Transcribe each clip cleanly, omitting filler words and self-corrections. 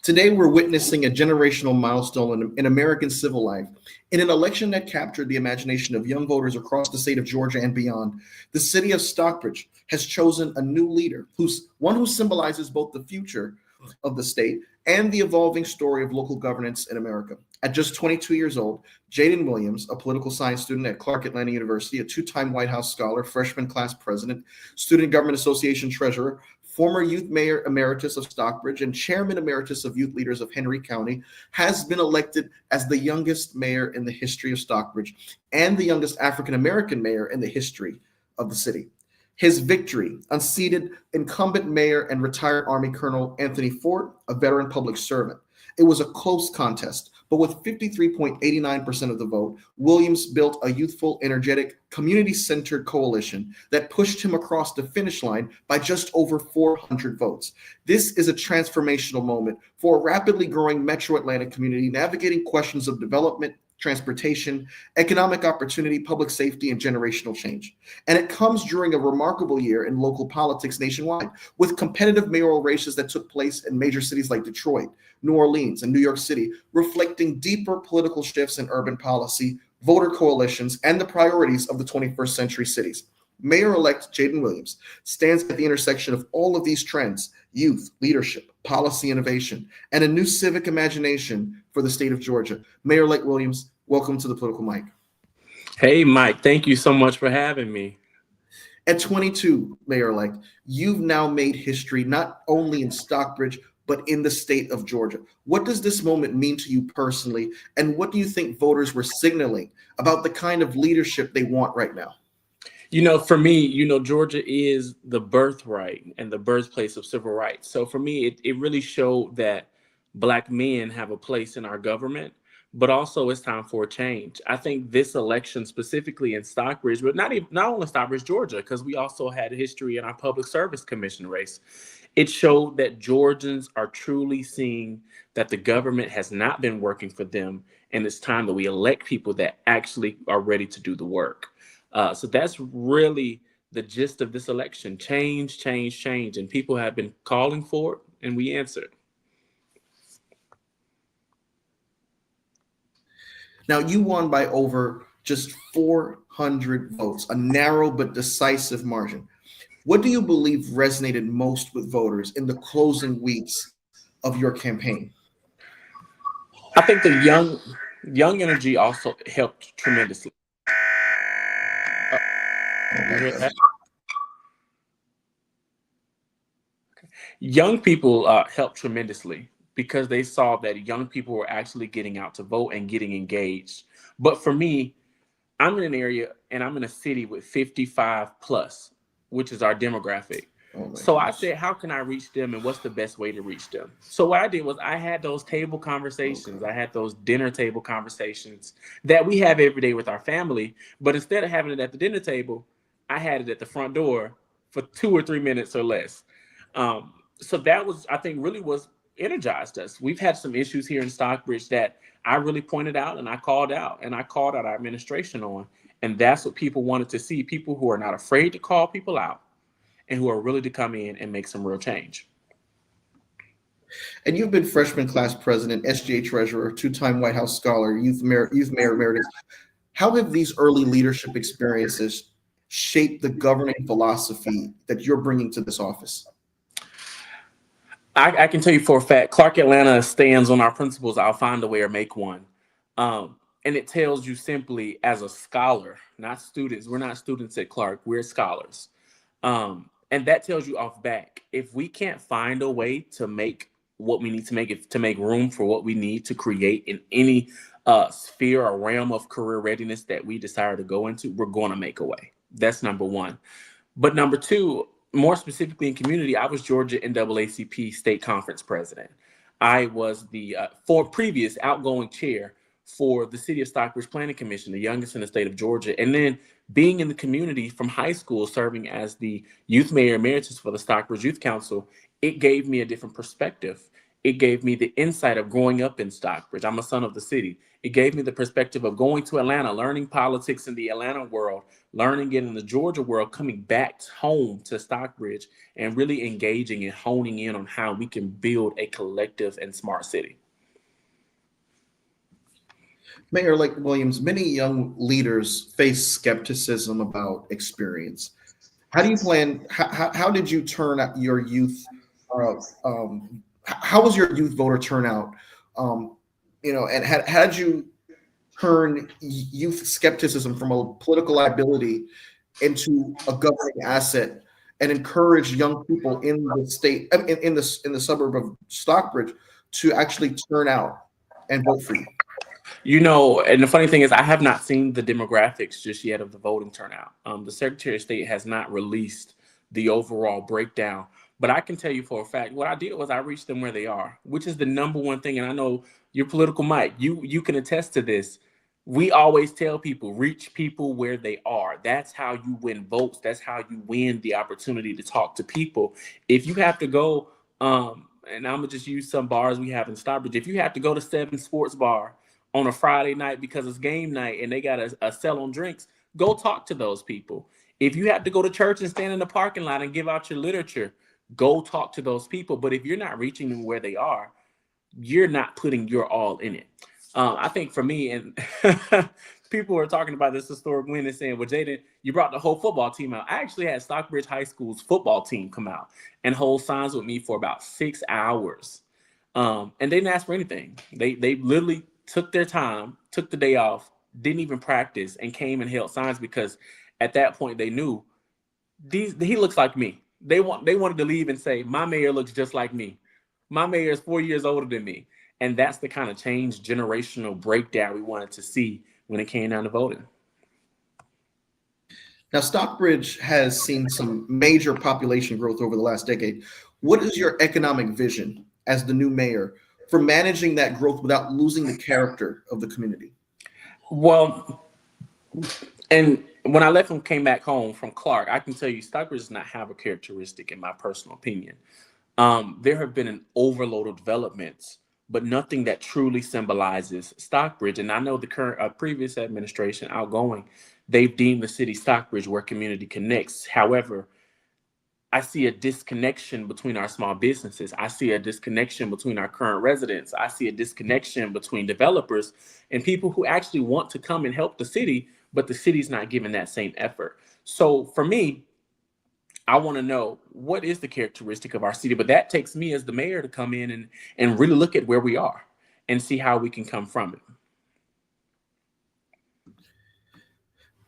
Today, we're witnessing a generational milestone in American civil life. In an election that captured the imagination of young voters across the state of Georgia and beyond, the city of Stockbridge has chosen a new leader, who symbolizes both the future of the state and the evolving story of local governance in America. At just 22 years old, Jayden Williams, a political science student at Clark Atlanta University, a two-time White House scholar, freshman class president, Student Government Association treasurer, former youth mayor emeritus of Stockbridge, and chairman emeritus of youth leaders of Henry County, has been elected as the youngest mayor in the history of Stockbridge and the youngest African-American mayor in the history of the city. His victory unseated incumbent mayor and retired Army Colonel Anthony Ford, a veteran public servant. It was a close contest, but with 53.89% of the vote, Williams built a youthful, energetic, community-centered coalition that pushed him across the finish line by just over 400 votes. This is a transformational moment for a rapidly growing Metro Atlanta community navigating questions of development, transportation, economic opportunity, public safety, and generational change. And it comes during a remarkable year in local politics nationwide, with competitive mayoral races that took place in major cities like Detroit, New Orleans, and New York City, reflecting deeper political shifts in urban policy, voter coalitions, and the priorities of the 21st century cities. Mayor-Elect Jayden Williams stands at the intersection of all of these trends: youth, leadership, policy innovation, and a new civic imagination for the state of Georgia. Mayor-Elect Williams, welcome to the Political Mic. Hey, Mike, thank you so much for having me. At 22, Mayor-Elect, you've now made history not only in Stockbridge, but in the state of Georgia. What does this moment mean to you personally, and what do you think voters were signaling about the kind of leadership they want right now? For me, Georgia is the birthright and the birthplace of civil rights. So for me, it really showed that Black men have a place in our government, but also it's time for a change. I think this election, specifically in Stockbridge, but not only Stockbridge, Georgia, because we also had history in our Public Service Commission race. It showed that Georgians are truly seeing that the government has not been working for them, and it's time that we elect people that actually are ready to do the work. So that's really the gist of this election: change, change, change. And people have been calling for it, and we answered. Now, you won by over just 400 votes, a narrow but decisive margin. What do you believe resonated most with voters in the closing weeks of your campaign? I think the young energy also helped tremendously. Young people helped tremendously because they saw that young people were actually getting out to vote and getting engaged. But for me, I'm in an area and I'm in a city with 55 plus, which is our demographic. So I said, how can I reach them, and what's the best way to reach them? So what I did was I had those table conversations. I had those dinner table conversations that we have every day with our family. But instead of having it at the dinner table, I had it at the front door for 2 or 3 minutes or less. So that was, I think, really was energized us. We've had some issues here in Stockbridge that I really pointed out and I called out our administration on. And that's what people wanted to see: people who are not afraid to call people out and who are willing to come in and make some real change. And you've been freshman class president, SGA treasurer, two-time White House scholar, youth mayor emeritus. How have these early leadership experiences shaped the governing philosophy that you're bringing to this office? I can tell you for a fact, Clark Atlanta stands on our principles: I'll find a way or make one. And it tells you simply, as a scholar, not students. We're not students at Clark, we're scholars. And that tells you off back, if we can't find a way to make what we need to make, to make room for what we need to create in any sphere or realm of career readiness that we desire to go into, we're going to make a way. That's number one. But number two, more specifically in community, I was Georgia NAACP state conference president. I was the previous outgoing chair for the City of Stockbridge Planning Commission, the youngest in the state of Georgia. And then being in the community from high school, serving as the youth mayor emeritus for the Stockbridge Youth Council, it gave me a different perspective. It gave me the insight of growing up in Stockbridge. I'm a son of the city. It gave me the perspective of going to Atlanta, learning politics in the Atlanta world, learning it in the Georgia world, coming back home to Stockbridge and really engaging and honing in on how we can build a collective and smart city. Mayor-Elect Williams, many young leaders face skepticism about experience. How do you plan? How did you turn out your youth? Uh, how was your youth voter turnout? Um, and had you turn youth skepticism from a political liability into a governing asset and encourage young people in the state, in the suburb of Stockbridge, to actually turn out and vote for you? And the funny thing is, I have not seen the demographics just yet of the voting turnout. The Secretary of State has not released the overall breakdown, but I can tell you for a fact, what I did was I reached them where they are, which is the number one thing. And I know your political mic, you can attest to this. We always tell people, reach people where they are. That's how you win votes. That's how you win the opportunity to talk to people. If you have to go, and I'm gonna just use some bars we have in Stockbridge. If you have to go to 7 Sports Bar on a Friday night because it's game night and they got a sell on drinks, go talk to those people. If you have to go to church and stand in the parking lot and give out your literature, go talk to those people. But if you're not reaching them where they are, you're not putting your all in it. I think for me, and people were talking about this historic win and saying, well, Jayden, you brought the whole football team out. I actually had Stockbridge High School's football team come out and hold signs with me for about 6 hours. And they didn't ask for anything. They literally took their time, took the day off, didn't even practice, and came and held signs because at that point they knew he looks like me. They wanted to leave and say, my mayor looks just like me. My mayor is 4 years older than me. And that's the kind of change, generational breakdown we wanted to see when it came down to voting. Now, Stockbridge has seen some major population growth over the last decade. What is your economic vision as the new mayor for managing that growth without losing the character of the community? Well, and when I left and came back home from Clark, I can tell you Stockbridge does not have a characteristic, in my personal opinion. There have been an overload of developments, but nothing that truly symbolizes Stockbridge. And I know the current previous administration, outgoing, they've deemed the city Stockbridge where community connects. However, I see a disconnection between our small businesses. I see a disconnection between our current residents. I see a disconnection between developers and people who actually want to come and help the city, but the city's not giving that same effort. So for me, I want to know what is the characteristic of our city, but that takes me as the mayor to come in and really look at where we are and see how we can come from it.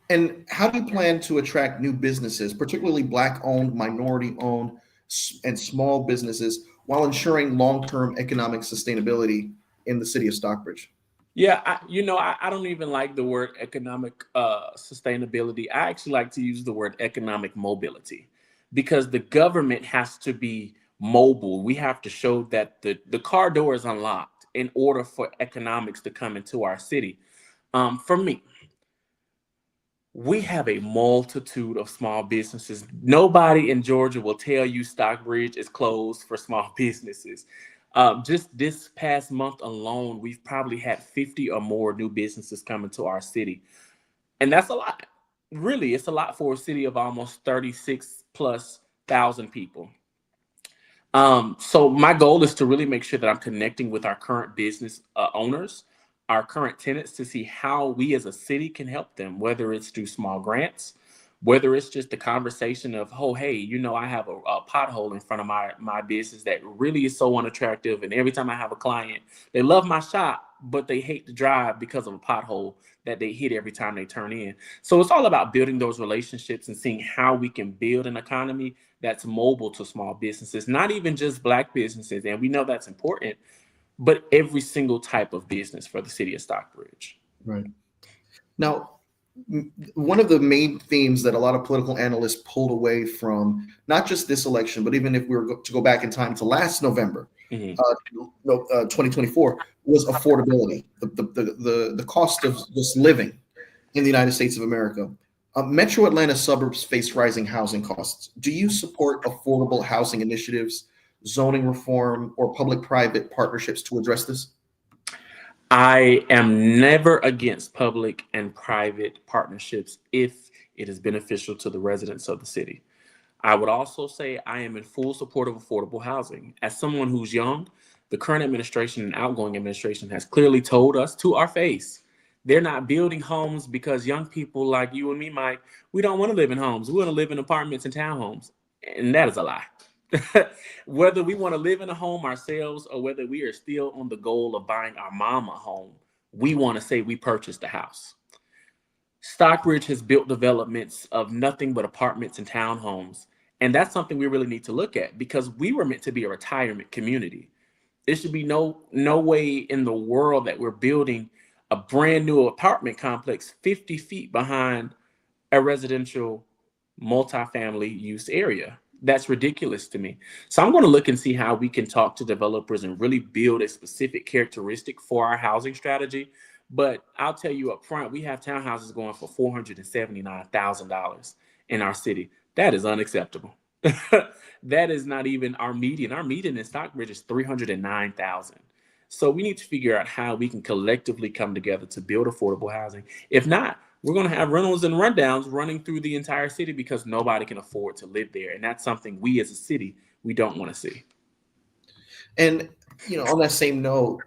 And how do you plan to attract new businesses, particularly Black-owned, minority-owned, and small businesses, while ensuring long-term economic sustainability in the city of Stockbridge? Yeah, I don't even like the word economic sustainability. I actually like to use the word economic mobility, because the government has to be mobile. We have to show that the car door is unlocked in order for economics to come into our city. For me, we have a multitude of small businesses. Nobody in Georgia will tell you Stockbridge is closed for small businesses. Just this past month alone, we've probably had 50 or more new businesses coming to our city. And that's a lot. Really, it's a lot for a city of almost 36,000+ people. So my goal is to really make sure that I'm connecting with our current business owners, our current tenants, to see how we as a city can help them, whether it's through small grants, whether it's just the conversation of, oh, hey, I have a pothole in front of my business that really is so unattractive. And every time I have a client, they love my shop, but they hate to drive because of a pothole that they hit every time they turn in. So it's all about building those relationships and seeing how we can build an economy that's mobile to small businesses, not even just Black businesses. And we know that's important, but every single type of business for the city of Stockbridge. Right. Now, one of the main themes that a lot of political analysts pulled away from, not just this election, but even if we were to go back in time to last November, 2024, was affordability, the cost of just living in the United States of America. Metro Atlanta suburbs face rising housing costs. Do you support affordable housing initiatives zoning reform, or public-private partnerships to address this? I am never against public and private partnerships if it is beneficial to the residents of the city. I would also say I am in full support of affordable housing. As someone who's young, the current administration and outgoing administration has clearly told us to our face they're not building homes because young people like you and me, Mike, we don't want to live in homes. We want to live in apartments and townhomes. And that is a lie. Whether we want to live in a home ourselves or whether we are still on the goal of buying our mama a home, we want to say we purchased a house. Stockbridge has built developments of nothing but apartments and townhomes. And that's something we really need to look at because we were meant to be a retirement community. There should be no way in the world that we're building a brand new apartment complex 50 feet behind a residential multifamily use area. That's ridiculous to me. So I'm going to look and see how we can talk to developers and really build a specific characteristic for our housing strategy. But I'll tell you up front, we have townhouses going for $479,000 in our city. That is unacceptable. That is not even our median. Our median in Stockbridge is 309,000. So we need to figure out how we can collectively come together to build affordable housing. If not, we're going to have rentals and rundowns running through the entire city because nobody can afford to live there. And that's something we as a city, we don't want to see. And, on that same note,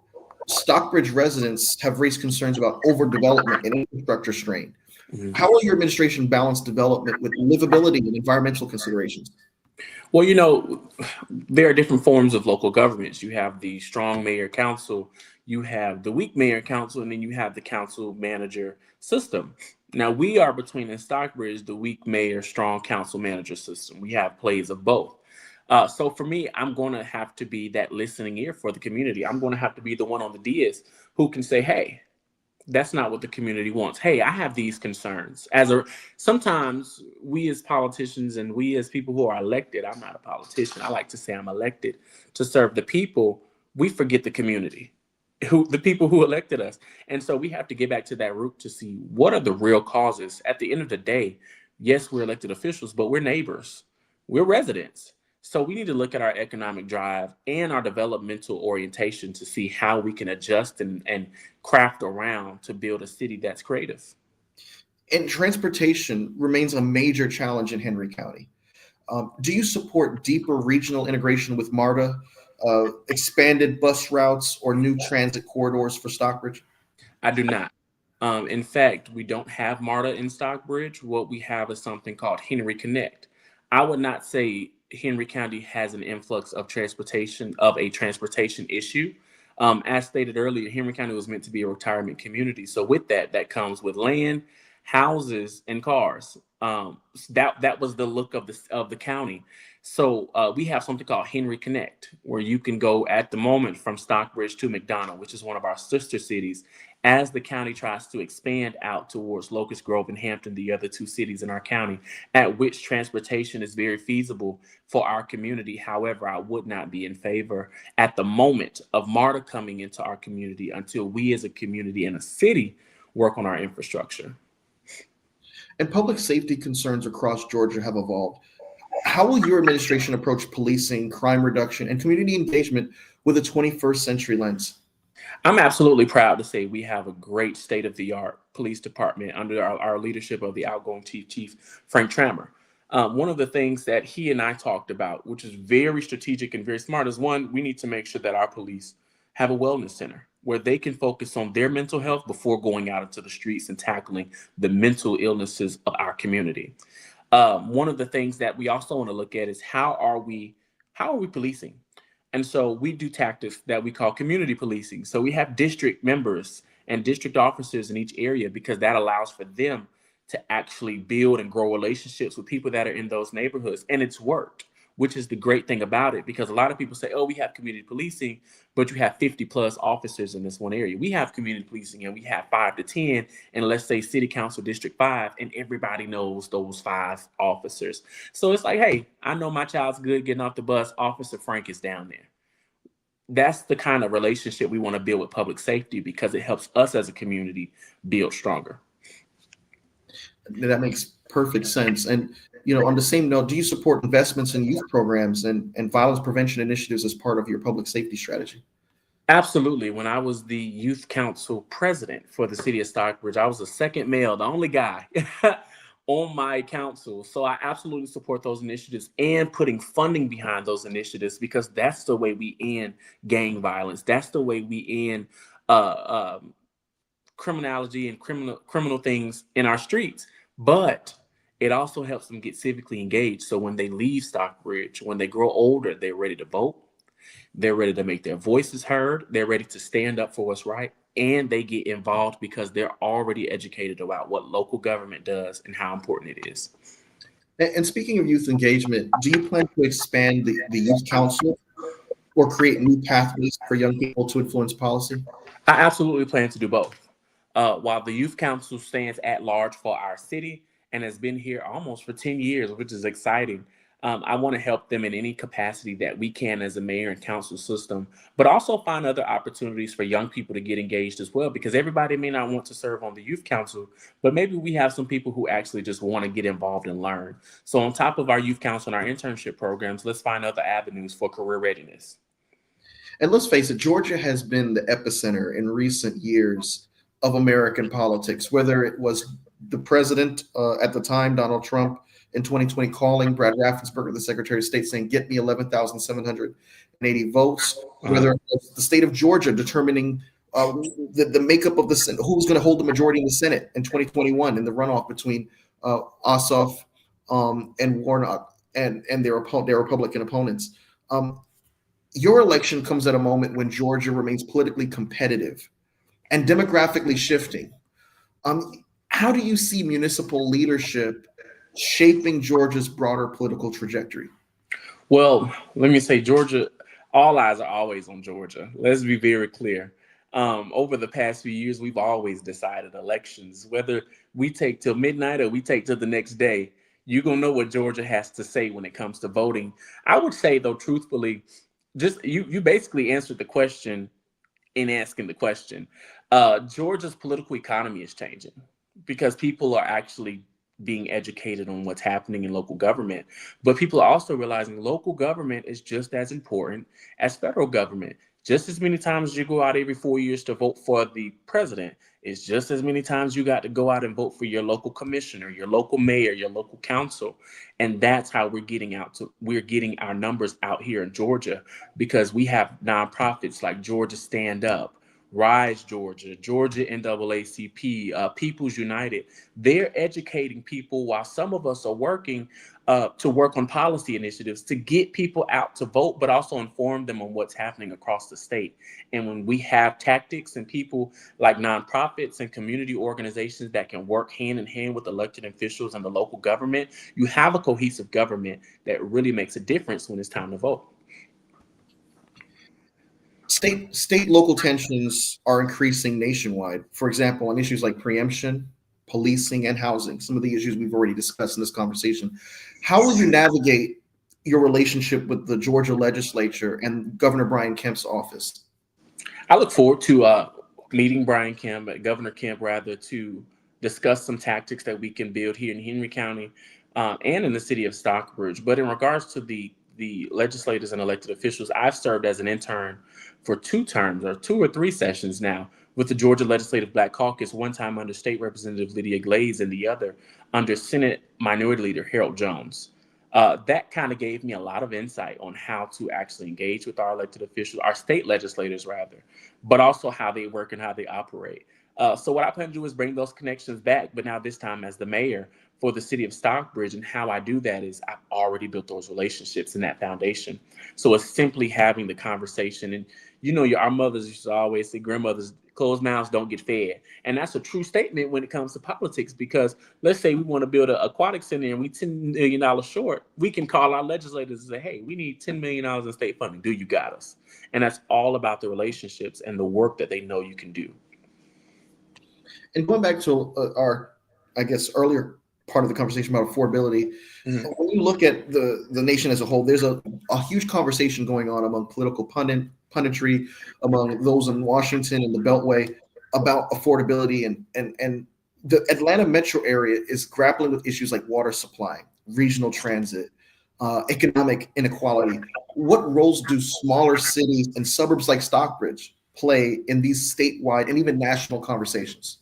Stockbridge residents have raised concerns about overdevelopment and infrastructure strain. Mhm. How will your administration balance development with livability and environmental considerations? Well, there are different forms of local governments. You have the strong mayor council, you have the weak mayor council, and then you have the council manager system. Now, we are between in Stockbridge, the weak mayor, strong council manager system. We have plays of both. So for me, I'm going to have to be that listening ear for the community. I'm going to have to be the one on the dais who can say, hey, that's not what the community wants. Hey, I have these concerns. Sometimes we as politicians and we as people who are elected, I'm not a politician. I like to say I'm elected to serve the people. We forget the community, the people who elected us. And so we have to get back to that root to see what are the real causes. At the end of the day, yes, we're elected officials, but we're neighbors. We're residents. So we need to look at our economic drive and our developmental orientation to see how we can adjust and craft around to build a city that's creative. And transportation remains a major challenge in Henry County. Do you support deeper regional integration with MARTA, expanded bus routes, or new transit corridors for Stockbridge? I do not. In fact, we don't have MARTA in Stockbridge. What we have is something called Henry Connect. I would not say Henry County has an influx of a transportation issue. As stated earlier, Henry County was meant to be a retirement community. So with that comes with land, houses, and cars. That was the look of the county. So we have something called Henry Connect, where you can go at the moment from Stockbridge to McDonough, which is one of our sister cities, as the county tries to expand out towards Locust Grove and Hampton, the other two cities in our county, at which transportation is very feasible for our community. However, I would not be in favor at the moment of MARTA coming into our community until we as a community and a city work on our infrastructure. And public safety concerns across Georgia have evolved. How will your administration approach policing, crime reduction, and community engagement with a 21st century lens? I'm absolutely proud to say we have a great state-of-the-art police department under our leadership of the outgoing Chief Frank Trammer. One of the things that he and I talked about, which is very strategic and very smart, is one, we need to make sure that our police have a wellness center where they can focus on their mental health before going out into the streets and tackling the mental illnesses of our community. One of the things that we also want to look at is how are we policing? And so we do tactics that we call community policing. So we have district members and district officers in each area because that allows for them to actually build and grow relationships with people that are in those neighborhoods. And it's worked, which is the great thing about it, because a lot of people say, oh, we have community policing, but you have 50 plus officers in this one area. We have community policing and we have 5 to 10, and let's say City Council District 5, and everybody knows those 5 officers. So it's like, hey, I know my child's good getting off the bus. Officer Frank is down there. That's the kind of relationship we want to build with public safety because it helps us as a community build stronger. That makes perfect sense. And On the same note, do you support investments in youth programs and violence prevention initiatives as part of your public safety strategy? Absolutely. When I was the youth council president for the city of Stockbridge, I was the second male, the only guy on my council. So I absolutely support those initiatives and putting funding behind those initiatives, because that's the way we end gang violence. That's the way we end criminality and criminal things in our streets. But it also helps them get civically engaged. So when they leave Stockbridge, when they grow older, they're ready to vote. They're ready to make their voices heard. They're ready to stand up for what's right. And they get involved because they're already educated about what local government does and how important it is. And speaking of youth engagement, do you plan to expand the youth council or create new pathways for young people to influence policy? I absolutely plan to do both. While the Youth Council stands at large for our city and has been here almost for 10 years, which is exciting, I want to help them in any capacity that we can as a mayor and council system, but also find other opportunities for young people to get engaged as well, because everybody may not want to serve on the Youth Council, but maybe we have some people who actually just want to get involved and learn. So on top of our Youth Council and our internship programs, let's find other avenues for career readiness. And let's face it, Georgia has been the epicenter in recent years of American politics, whether it was the president at the time, Donald Trump, in 2020, calling Brad Raffensperger, the Secretary of State, saying, "Get me 11,780 votes," whether it was the state of Georgia determining the makeup of the Senate, who's going to hold the majority in the Senate in 2021 in the runoff between Ossoff and Warnock and their Republican opponents. Your election comes at a moment when Georgia remains politically competitive and demographically shifting. How do you see municipal leadership shaping Georgia's broader political trajectory? Well, let me say, Georgia, all eyes are always on Georgia. Let's be very clear. Over the past few years, we've always decided elections, whether we take till midnight or we take till the next day, you're going to know what Georgia has to say when it comes to voting. I would say, though, truthfully, just you basically answered the question in asking the question. Georgia's political economy is changing because people are actually being educated on what's happening in local government. But people are also realizing local government is just as important as federal government. Just as many times you go out every 4 years to vote for the president, it's just as many times you got to go out and vote for your local commissioner, your local mayor, your local council. And that's how we're getting our numbers out here in Georgia, because we have nonprofits like Georgia Stand Up, Rise Georgia, Georgia NAACP, People's United. They're educating people while some of us are working to work on policy initiatives to get people out to vote, but also inform them on what's happening across the state. And when we have tactics and people like nonprofits and community organizations that can work hand in hand with elected officials and the local government, you have a cohesive government that really makes a difference when it's time to vote. State local tensions are increasing nationwide. For example, on issues like preemption, policing, and housing, some of the issues we've already discussed in this conversation. How will you navigate your relationship with the Georgia legislature and Governor Brian Kemp's office? I look forward to meeting Governor Kemp, rather, to discuss some tactics that we can build here in Henry County and in the city of Stockbridge. But in regards to the legislators and elected officials, I've served as an intern for 2 terms, or 2 or 3 sessions now, with the Georgia Legislative Black Caucus, one time under State Representative Lydia Glaze and the other under Senate Minority Leader Harold Jones. That kind of gave me a lot of insight on how to actually engage with our elected officials, our state legislators rather, but also how they work and how they operate. So what I plan to do is bring those connections back, but now this time as the mayor for the city of Stockbridge. And how I do that is I've already built those relationships and that foundation. So it's simply having the conversation. And our mothers used to always say, grandmothers, closed mouths don't get fed. And that's a true statement when it comes to politics, because let's say we want to build an aquatic center and we $10 million short. We can call our legislators and say, hey, we need $10 million in state funding. Do you got us? And that's all about the relationships and the work that they know you can do. And going back to our, earlier part of the conversation about affordability, when you look at the nation as a whole, there's a huge conversation going on among political punditry, among those in Washington and the Beltway, about affordability, and the Atlanta metro area is grappling with issues like water supply, regional transit, economic inequality. What roles do smaller cities and suburbs like Stockbridge play in these statewide and even national conversations?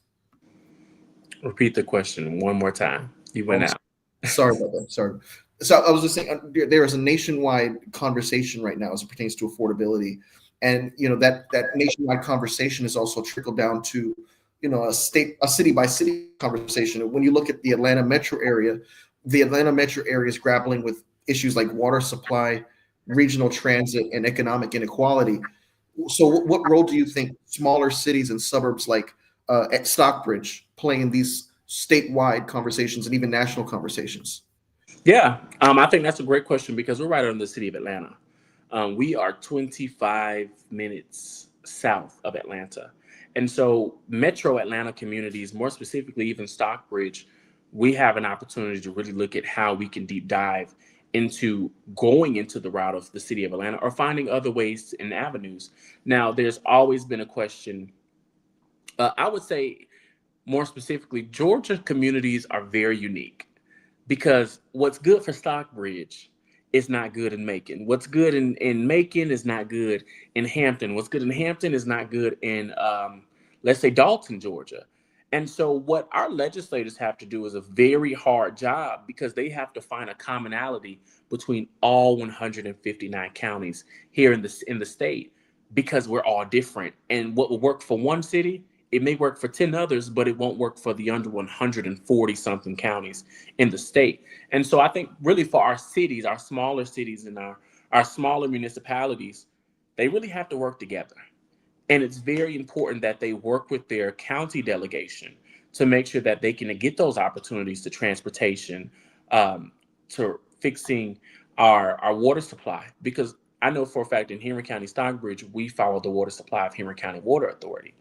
Repeat the question one more time. You Oh, went out. sorry about that. Sorry. So I was just saying, there is a nationwide conversation right now as it pertains to affordability, and that nationwide conversation is also trickled down to a city by city conversation. When you look at the Atlanta metro area, is grappling with issues like water supply, regional transit, and economic inequality. So, what role do you think smaller cities and suburbs like at Stockbridge play in these statewide conversations and even national conversations? Yeah, I think that's a great question because we're right in the city of Atlanta. We are 25 minutes south of Atlanta. And so, metro Atlanta communities, more specifically, even Stockbridge, we have an opportunity to really look at how we can deep dive into going into the route of the city of Atlanta or finding other ways and avenues. Now, there's always been a question. I would say, more specifically, Georgia communities are very unique because what's good for Stockbridge is not good in Macon. What's good in Macon is not good in Hampton. What's good in Hampton is not good in, let's say, Dalton, Georgia. And so what our legislators have to do is a very hard job because they have to find a commonality between all 159 counties here in the state because we're all different. And what will work for one city, it may work for 10 others, but it won't work for the under 140 something counties in the state. And so I think really for our cities, our smaller cities and our smaller municipalities, they really have to work together. And it's very important that they work with their county delegation to make sure that they can get those opportunities to transportation, to fixing our water supply. Because I know for a fact in Henry County, Stockbridge, we follow the water supply of Henry County Water Authority.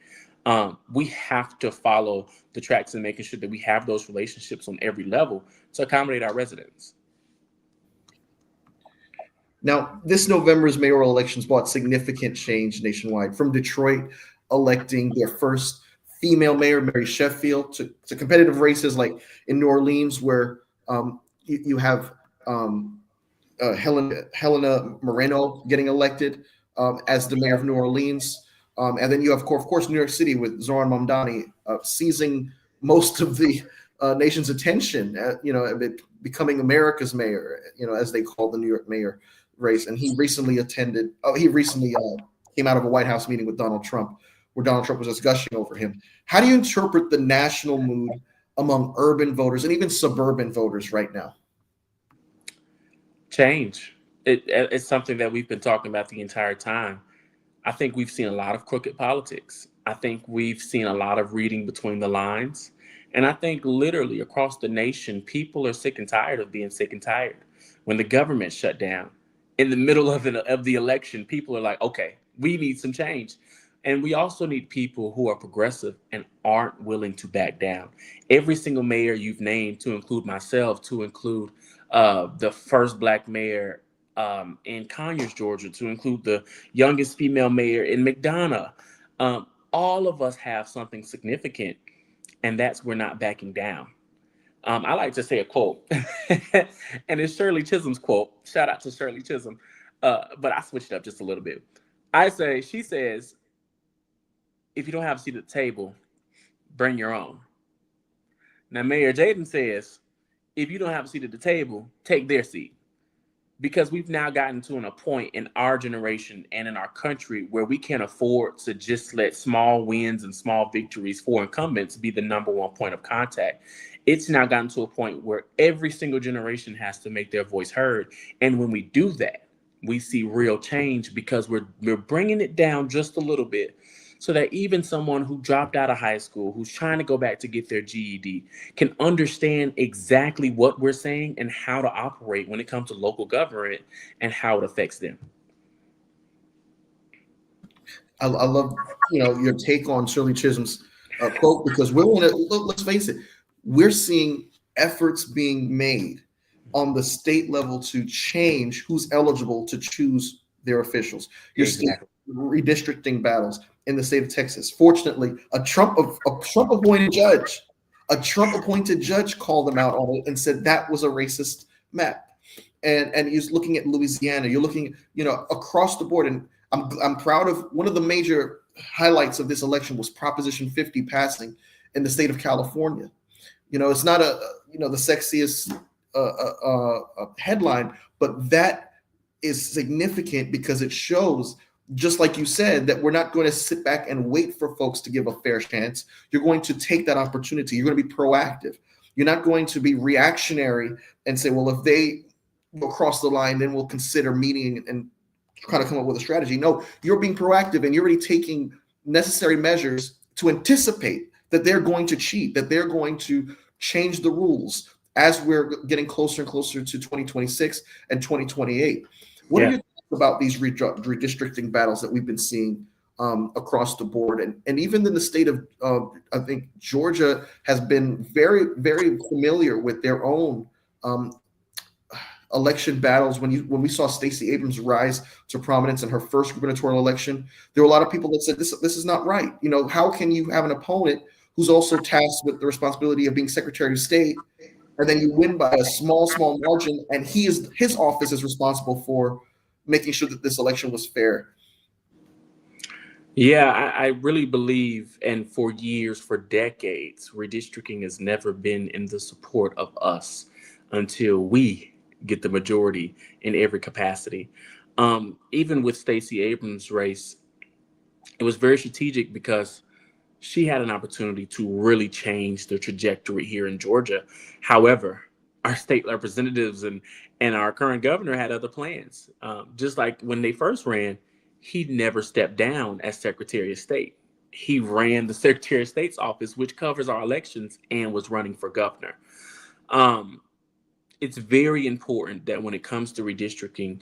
We have to follow the tracks and making sure that we have those relationships on every level to accommodate our residents. Now, this November's mayoral elections brought significant change nationwide, from Detroit electing their first female mayor, Mary Sheffield, to competitive races like in New Orleans, where you have Helena Moreno getting elected as the mayor of New Orleans. And then you have, of course, New York City with Zoran Mamdani seizing most of the nation's attention, becoming America's mayor, as they call the New York mayor race. And he recently came out of a White House meeting with Donald Trump, where Donald Trump was just gushing over him. How do you interpret the national mood among urban voters and even suburban voters right now? Change. It's something that we've been talking about the entire time. I think we've seen a lot of crooked politics. I think we've seen a lot of reading between the lines. And I think literally across the nation, people are sick and tired of being sick and tired. When the government shut down, in the middle of the election, people are like, okay, we need some change. And we also need people who are progressive and aren't willing to back down. Every single mayor you've named, to include myself, to include the first Black mayor in Conyers, Georgia, to include the youngest female mayor in McDonough. All of us have something significant, and that's we're not backing down. I like to say a quote, and it's Shirley Chisholm's quote. Shout out to Shirley Chisholm. But I switched it up just a little bit. She says, if you don't have a seat at the table, bring your own. Now, Mayor Jayden says, if you don't have a seat at the table, take their seat. Because we've now gotten to a point in our generation and in our country where we can't afford to just let small wins and small victories for incumbents be the number one point of contact. It's now gotten to a point where every single generation has to make their voice heard. And when we do that, we see real change because we're bringing it down just a little bit so that even someone who dropped out of high school, who's trying to go back to get their GED, can understand exactly what we're saying and how to operate when it comes to local government and how it affects them. I love your take on Shirley Chisholm's quote, because let's face it, we're seeing efforts being made on the state level to change who's eligible to choose their officials. You're seeing redistricting battles in the state of Texas. Fortunately, a Trump appointed judge called them out on it and said that was a racist map, and you're looking at Louisiana, you're looking, across the board. And I'm proud of one of the major highlights of this election was Proposition 50 passing in the state of California. It's not the sexiest headline, but that is significant because it shows, just like you said, that we're not going to sit back and wait for folks to give a fair chance. You're going to take that opportunity. You're going to be proactive. You're not going to be reactionary and say, well, if they go across the line, then we'll consider meeting and kind of come up with a strategy. No, you're being proactive and you're already taking necessary measures to anticipate that they're going to cheat, that they're going to change the rules as we're getting closer and closer to 2026 and 2028. What are your thoughts about these redistricting battles that we've been seeing across the board? And even in the state of, I think Georgia has been very, very familiar with their own election battles. When we saw Stacey Abrams rise to prominence in her first gubernatorial election, there were a lot of people that said this is not right. How can you have an opponent who's also tasked with the responsibility of being Secretary of State, and then you win by a small margin, and his office is responsible for making sure that this election was fair? Yeah, I really believe, and for years, for decades, redistricting has never been in the support of us until we get the majority in every capacity. Even with Stacey Abrams' race, it was very strategic because she had an opportunity to really change the trajectory here in Georgia. However, our state representatives and our current governor had other plans. Just like when they first ran, he never stepped down as Secretary of State. He ran the Secretary of State's office, which covers our elections, and was running for governor. It's very important that when it comes to redistricting,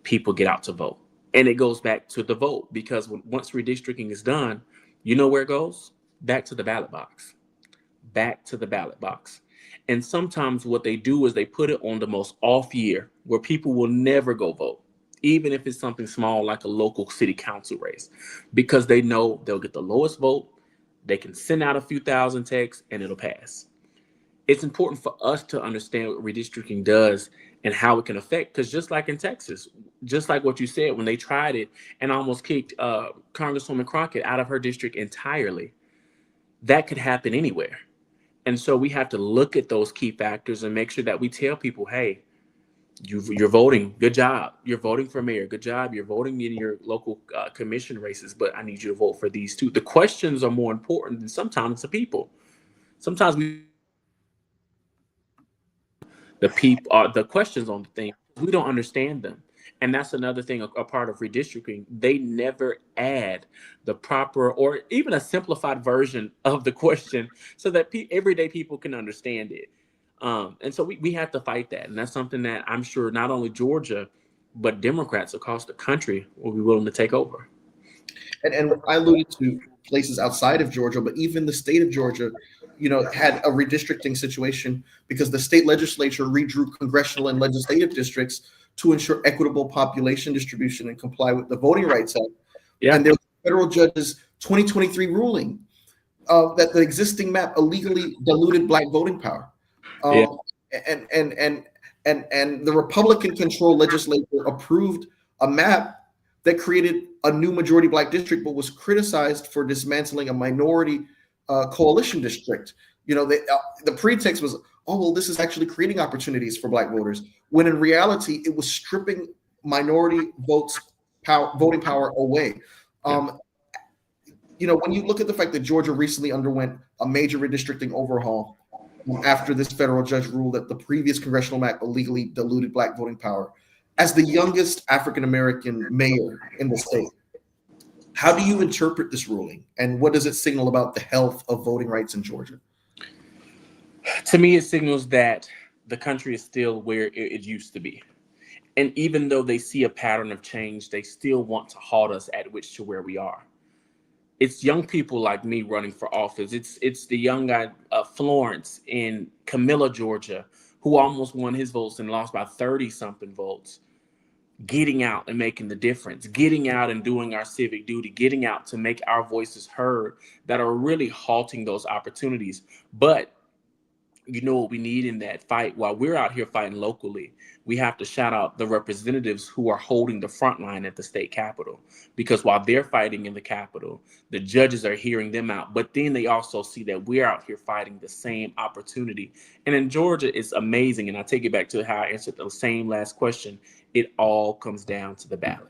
people get out to vote. And it goes back to the vote, because once redistricting is done, you know where it goes? Back to the ballot box. Back to the ballot box. And sometimes what they do is they put it on the most off year where people will never go vote, even if it's something small like a local city council race, because they know they'll get the lowest vote. They can send out a few thousand texts and it'll pass. It's important for us to understand what redistricting does and how it can affect, because just like in Texas, just like what you said, when they tried it and almost kicked Congresswoman Crockett out of her district entirely, that could happen anywhere. And so we have to look at those key factors and make sure that we tell people, hey, you're voting, good job. You're voting for mayor, good job. You're voting in your local commission races, but I need you to vote for these too. The questions are more important than sometimes the people. Sometimes the questions on the thing, we don't understand them. And that's another thing, a part of redistricting. They never add the proper or even a simplified version of the question so that everyday people can understand it. And so we have to fight that. And that's something that I'm sure not only Georgia, but Democrats across the country will be willing to take over. And I alluded to places outside of Georgia, but even the state of Georgia, had a redistricting situation because the state legislature redrew congressional and legislative districts to ensure equitable population distribution and comply with the Voting Rights Act. Yeah. And there was a federal judge's 2023 ruling that the existing map illegally diluted Black voting power. And the Republican-controlled legislature approved a map that created a new majority Black district, but was criticized for dismantling a minority coalition district. The pretext was, oh, well, this is actually creating opportunities for Black voters, when in reality, it was stripping minority voting power away. When you look at the fact that Georgia recently underwent a major redistricting overhaul after this federal judge ruled that the previous congressional map illegally diluted Black voting power, as the youngest African-American mayor in the state, how do you interpret this ruling, and what does it signal about the health of voting rights in Georgia? To me, it signals that the country is still where it used to be. And even though they see a pattern of change, they still want to halt us at which to where we are. It's young people like me running for office. It's the young guy, Florence in Camilla, Georgia, who almost won his votes and lost by 30-something votes, getting out and making the difference, getting out and doing our civic duty, getting out to make our voices heard that are really halting those opportunities. But you know what we need in that fight? While we're out here fighting locally, we have to shout out the representatives who are holding the front line at the state capitol, because while they're fighting in the capitol, the judges are hearing them out, but then they also see that we're out here fighting the same opportunity. And in Georgia, it's amazing, and I take it back to how I answered the same last question. It all comes down to the ballot.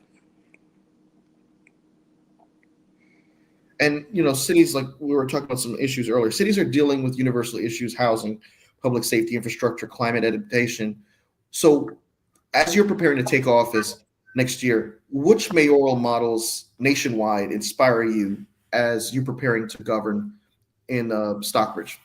And cities, like we were talking about some issues earlier, cities are dealing with universal issues: housing, public safety, infrastructure, climate adaptation. So as you're preparing to take office next year, which mayoral models nationwide inspire you as you're preparing to govern in Stockbridge?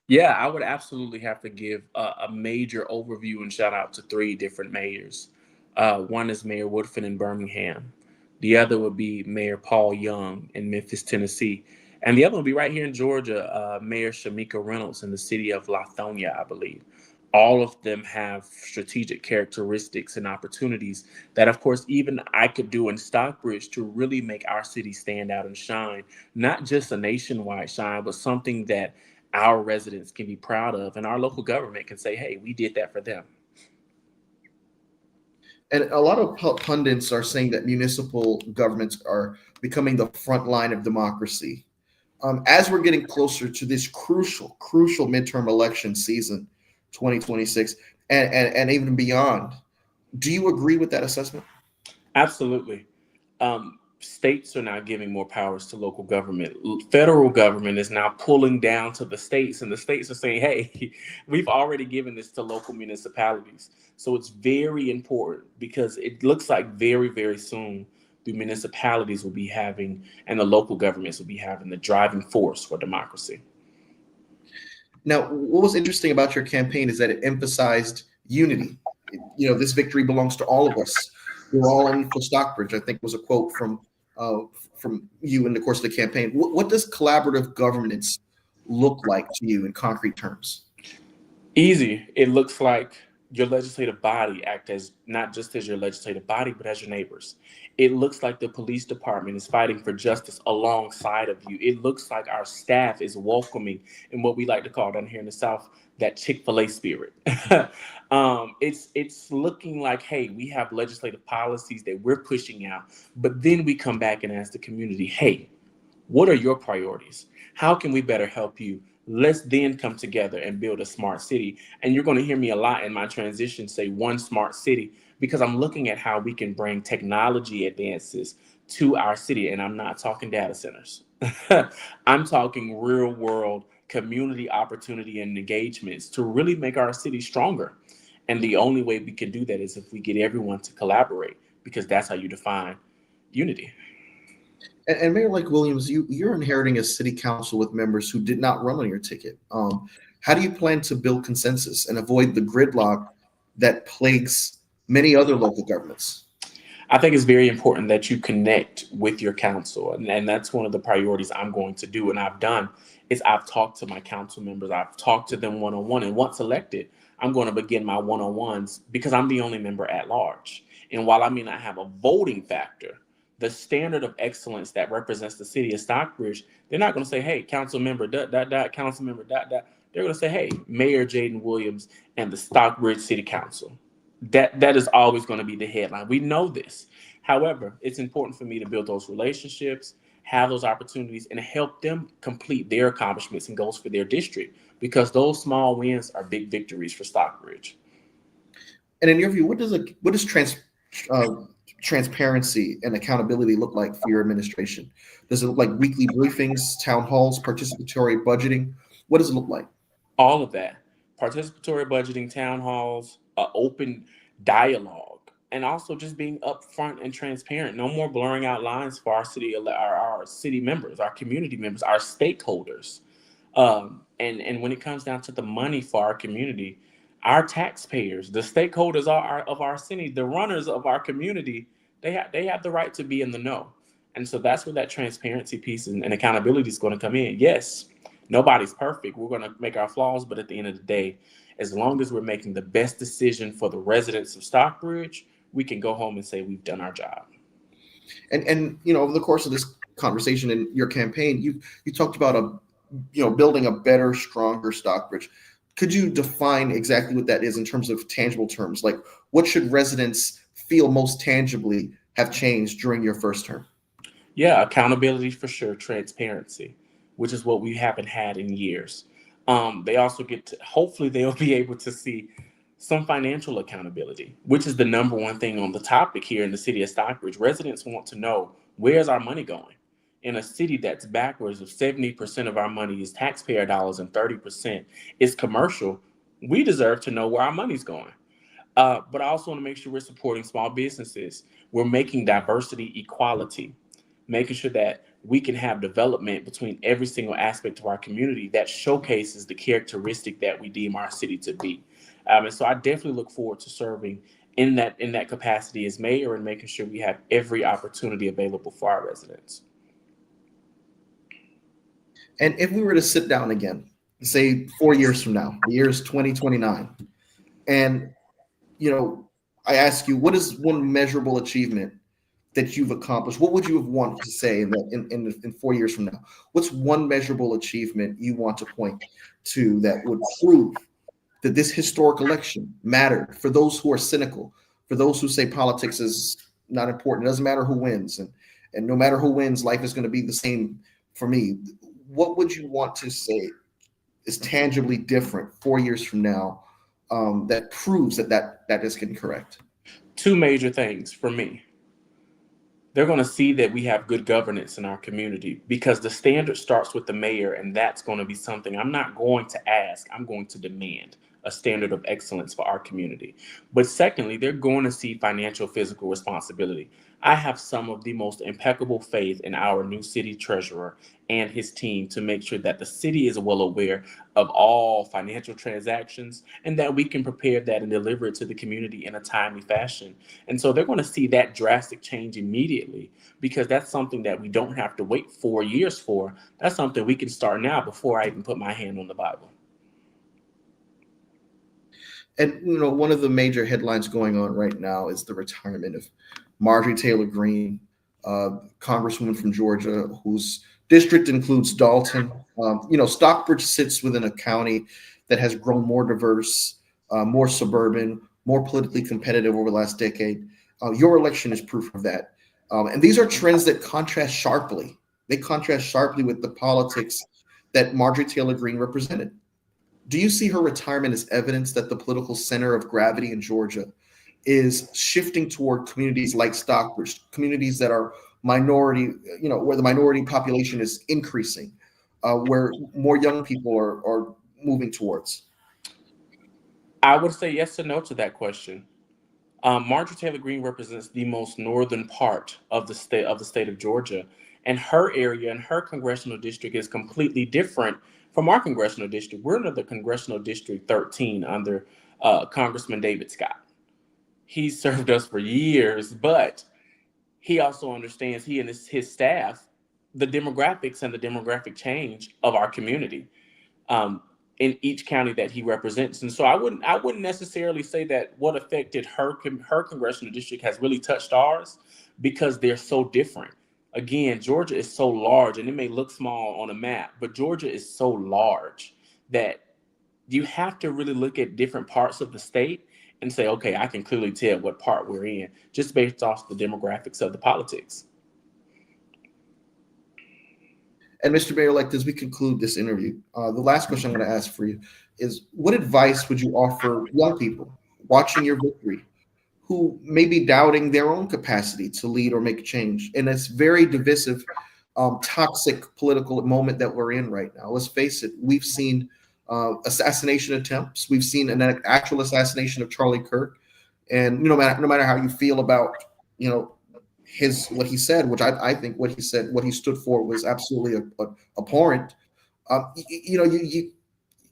Yeah, I would absolutely have to give a major overview and shout out to three different mayors. One is Mayor Woodfin in Birmingham. The other would be Mayor Paul Young in Memphis, Tennessee. And the other would be right here in Georgia, Mayor Shamika Reynolds in the city of Lithonia, I believe. All of them have strategic characteristics and opportunities that, of course, even I could do in Stockbridge to really make our city stand out and shine. Not just a nationwide shine, but something that our residents can be proud of, and our local government can say, hey, we did that for them. And a lot of pundits are saying that municipal governments are becoming the front line of democracy. As we're getting closer to this crucial midterm election season, 2026, and even beyond, do you agree with that assessment? Absolutely. States are now giving more powers to local government. Federal government is now pulling down to the states, and the states are saying, hey, we've already given this to local municipalities. So it's very important, because it looks like very, very soon the municipalities will be having, and the local governments will be having, the driving force for democracy. Now, what was interesting about your campaign is that it emphasized unity. This victory belongs to all of us. We're all in for Stockbridge, I think was a quote from you in the course of the campaign. What does collaborative governance look like to you in concrete terms? Easy. It looks like your legislative body act as not just as your legislative body, but as your neighbors. It looks like the police department is fighting for justice alongside of you. It looks like our staff is welcoming in what we like to call down here in the South that Chick-fil-A spirit. It's looking like, hey, we have legislative policies that we're pushing out, but then we come back and ask the community, hey, what are your priorities? How can we better help you? Let's then come together and build a smart city. And you're going to hear me a lot in my transition say one smart city, because I'm looking at how we can bring technology advances to our city. And I'm not talking data centers. I'm talking real world community opportunity and engagements to really make our city stronger. And the only way we can do that is if we get everyone to collaborate, because that's how you define unity. And Mayor-Elect Williams, you're inheriting a city council with members who did not run on your ticket. How do you plan to build consensus and avoid the gridlock that plagues many other local governments? I think it's very important that you connect with your council. And that's one of the priorities I'm going to do. And I've done is I've talked to my council members. I've talked to them one-on-one. And once elected, I'm going to begin my one-on-ones, because I'm the only member at large. And while I may not have a voting factor, the standard of excellence that represents the city of Stockbridge, they're not going to say, hey, council member, council member, They're going to say, hey, Mayor Jayden Williams and the Stockbridge City Council. That is always going to be the headline. We know this. However, it's important for me to build those relationships, have those opportunities, and help them complete their accomplishments and goals for their district, because those small wins are big victories for Stockbridge. And in your view, what does transparency and accountability look like for your administration? Does it look like weekly briefings, town halls, participatory budgeting? What does it look like? All of that. Participatory budgeting, town halls, open dialogue, and also just being upfront and transparent. No more blurring out lines for our city members, our community members, our stakeholders. And when it comes down to the money for our community, our taxpayers, the stakeholders of our city, the runners of our community, they have the right to be in the know. And so that's where that transparency piece and accountability is going to come in. Yes, nobody's perfect. We're going to make our flaws, but at the end of the day, as long as we're making the best decision for the residents of Stockbridge, we can go home and say we've done our job. And over the course of this conversation in your campaign, you talked about building a better, stronger Stockbridge. Could you define exactly what that is in terms of tangible terms? Like, what should residents feel most tangibly have changed during your first term? Yeah, accountability for sure, transparency, which is what we haven't had in years. They also get to, hopefully, they'll be able to see some financial accountability, which is the number one thing on the topic here in the city of Stockbridge. Residents want to know, where's our money going? In a city that's backwards of 70% of our money is taxpayer dollars and 30% is commercial, we deserve to know where our money's going. But I also want to make sure we're supporting small businesses. We're making diversity equality, making sure that we can have development between every single aspect of our community that showcases the characteristic that we deem our city to be. And so I definitely look forward to serving in that capacity as mayor and making sure we have every opportunity available for our residents. And if we were to sit down again, say 4 years from now, the year is 2029, and I ask you, what is one measurable achievement that you've accomplished? What would you have wanted to say in 4 years from now? What's one measurable achievement you want to point to that would prove that this historic election mattered for those who are cynical, for those who say politics is not important, it doesn't matter who wins, and no matter who wins, life is going to be the same for me. What would you want to say is tangibly different 4 years from now, that proves that is incorrect? Two major things for me. They're going to see that we have good governance in our community because the standard starts with the mayor, and that's going to be something I'm not going to ask, I'm going to demand a standard of excellence for our community. But secondly, they're going to see financial physical responsibility. I have some of the most impeccable faith in our new city treasurer and his team to make sure that the city is well aware of all financial transactions and that we can prepare that and deliver it to the community in a timely fashion. And so they're going to see that drastic change immediately because that's something that we don't have to wait 4 years for. That's something we can start now before I even put my hand on the Bible. And one of the major headlines going on right now is the retirement of Marjorie Taylor Greene, Congresswoman from Georgia, whose district includes Dalton. Stockbridge sits within a county that has grown more diverse, more suburban, more politically competitive over the last decade. Your election is proof of that. And these are trends that contrast sharply. They contrast sharply with the politics that Marjorie Taylor Greene represented. Do you see her retirement as evidence that the political center of gravity in Georgia is shifting toward communities like Stockbridge, communities that are minority, where the minority population is increasing, where more young people are moving towards? I would say yes and no to that question. Marjorie Taylor Greene represents the most northern part of the state of Georgia, and her area and her congressional district is completely different from our congressional district. We're under the congressional district 13 under Congressman David Scott. He served us for years, but he also understands, he and his staff, the demographics and the demographic change of our community. In each county that he represents. And so I wouldn't necessarily say that what affected her congressional district has really touched ours because they're so different. Again, Georgia is so large, and it may look small on a map, but Georgia is so large that you have to really look at different parts of the state and say, okay, I can clearly tell what part we're in just based off the demographics of the politics. And Mr. Mayor-Elect, as we conclude this interview, the last question I'm going to ask for you is, what advice would you offer young people watching your victory who may be doubting their own capacity to lead or make change in this very divisive, toxic political moment that we're in right now? Let's face it, we've seen assassination attempts. We've seen an actual assassination of Charlie Kirk. And no matter how you feel about, what he said, which I think what he said, what he stood for was absolutely abhorrent.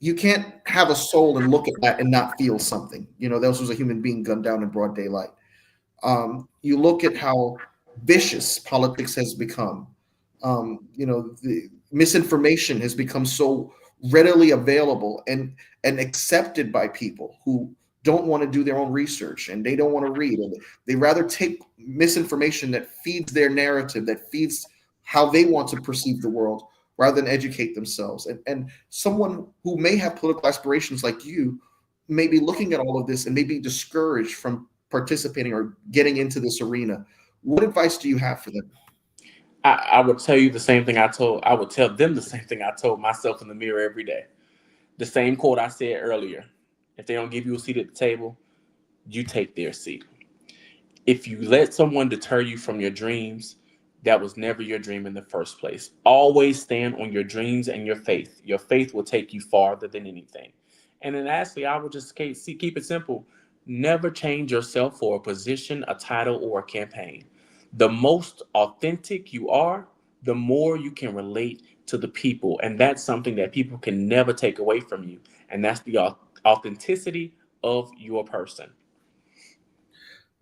You can't have a soul and look at that and not feel something. This was a human being gunned down in broad daylight. You look at how vicious politics has become. The misinformation has become so readily available and accepted by people who don't want to do their own research and they don't want to read, and they rather take misinformation that feeds their narrative, that feeds how they want to perceive the world, rather than educate themselves. And someone who may have political aspirations like you may be looking at all of this and may be discouraged from participating or getting into this arena. What advice do you have for them? I would tell you the same thing I would tell them the same thing I told myself in the mirror every day. The same quote I said earlier. If they don't give you a seat at the table, you take their seat. If you let someone deter you from your dreams, that was never your dream in the first place. Always stand on your dreams and your faith. Your faith will take you farther than anything. And then lastly, I would just keep it simple. Never change yourself for a position, a title, or a campaign. The most authentic you are, the more you can relate to the people. And that's something that people can never take away from you. And that's the authenticity of your person.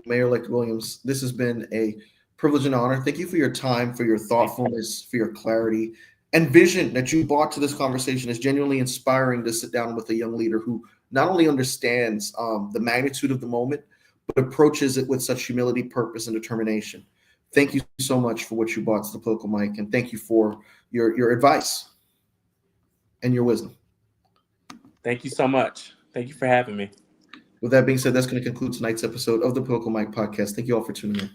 Mayor-Elect Williams, this has been a privilege and honor. Thank you for your time, for your thoughtfulness, for your clarity and vision that you brought to this conversation. Is genuinely inspiring to sit down with a young leader who not only understands the magnitude of the moment, but approaches it with such humility, purpose, and determination. Thank you so much for what you brought to the political mic, and thank you for your advice and your wisdom. Thank you so much. Thank you for having me. With that being said, that's going to conclude tonight's episode of the Political Mic Podcast. Thank you all for tuning in.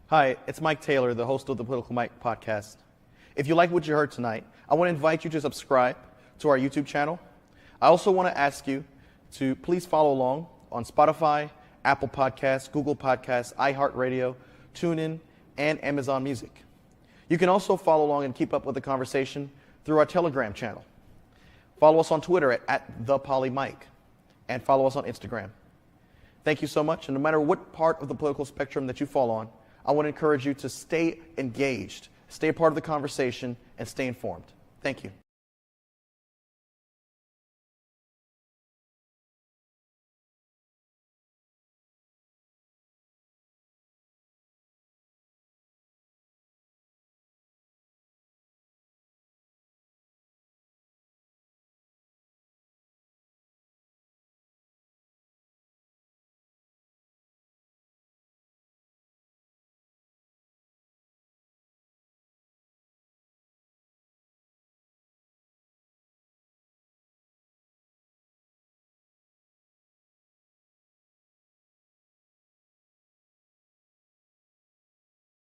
Hi, it's Mike Taylor, the host of the Political Mic Podcast. If you like what you heard tonight, I want to invite you to subscribe to our YouTube channel. I also want to ask you to please follow along on Spotify, Apple Podcasts, Google Podcasts, iHeartRadio, TuneIn, and Amazon Music. You can also follow along and keep up with the conversation through our Telegram channel. Follow us on Twitter at @ThePolyMike, and follow us on Instagram. Thank you so much, and no matter what part of the political spectrum that you fall on, I want to encourage you to stay engaged, stay a part of the conversation, and stay informed. Thank you.